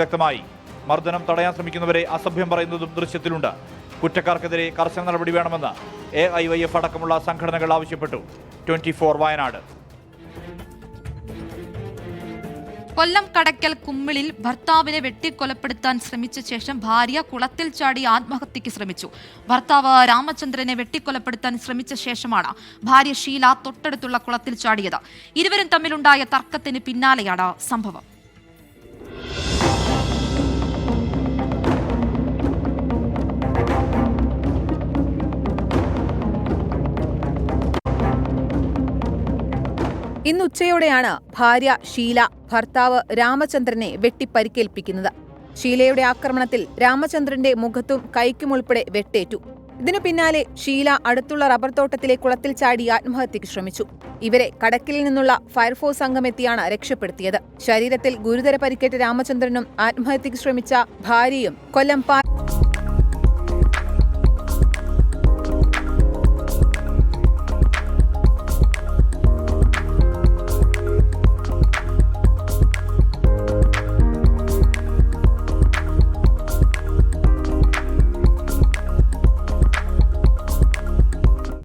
വ്യക്തമായി. മർദ്ദനം തടയാൻ ശ്രമിക്കുന്നവരെ അസഭ്യം പറയുന്നതും ദൃശ്യത്തിലുണ്ട്. കുറ്റക്കാർക്കെതിരെ കർശന നടപടി വേണമെന്ന് AIYF അടക്കമുള്ള സംഘടനകൾ ആവശ്യപ്പെട്ടു. 24 വയനാട്. കൊല്ലം കടയ്ക്കൽ കുമ്മിളിൽ ഭർത്താവിനെ വെട്ടിക്കൊലപ്പെടുത്താൻ ശ്രമിച്ച ശേഷം ഭാര്യ കുളത്തിൽ ചാടി ആത്മഹത്യയ്ക്ക് ശ്രമിച്ചു. ഭർത്താവ് രാമചന്ദ്രനെ വെട്ടിക്കൊലപ്പെടുത്താൻ ശ്രമിച്ച ശേഷമാണ് ഭാര്യ ഷീല തൊട്ടടുത്തുള്ള കുളത്തിൽ ചാടിയത്. ഇരുവരും തമ്മിലുണ്ടായ തർക്കത്തിന് പിന്നാലെയാണ് സംഭവം. ഇന്നുച്ചയോടെയാണ് ഭാര്യ ഷീല ഭർത്താവ് രാമചന്ദ്രനെ വെട്ടിപ്പരിക്കേൽപ്പിക്കുന്നത്. ഷീലയുടെ ആക്രമണത്തിൽ രാമചന്ദ്രന്റെ മുഖത്തും കൈക്കുമുൾപ്പെടെ വെട്ടേറ്റു. ഇതിനു പിന്നാലെ ഷീല അടുത്തുള്ള റബ്ബർ തോട്ടത്തിലെ കുളത്തിൽ ചാടി ആത്മഹത്യയ്ക്ക് ശ്രമിച്ചു. ഇവരെ കടക്കിലിൽ നിന്നുള്ള ഫയർഫോഴ്സ് സംഘം എത്തിയാണ് രക്ഷപ്പെടുത്തിയത്. ശരീരത്തിൽ ഗുരുതര പരിക്കേറ്റ രാമചന്ദ്രനും ആത്മഹത്യയ്ക്ക് ശ്രമിച്ച ഭാര്യയും കൊല്ലം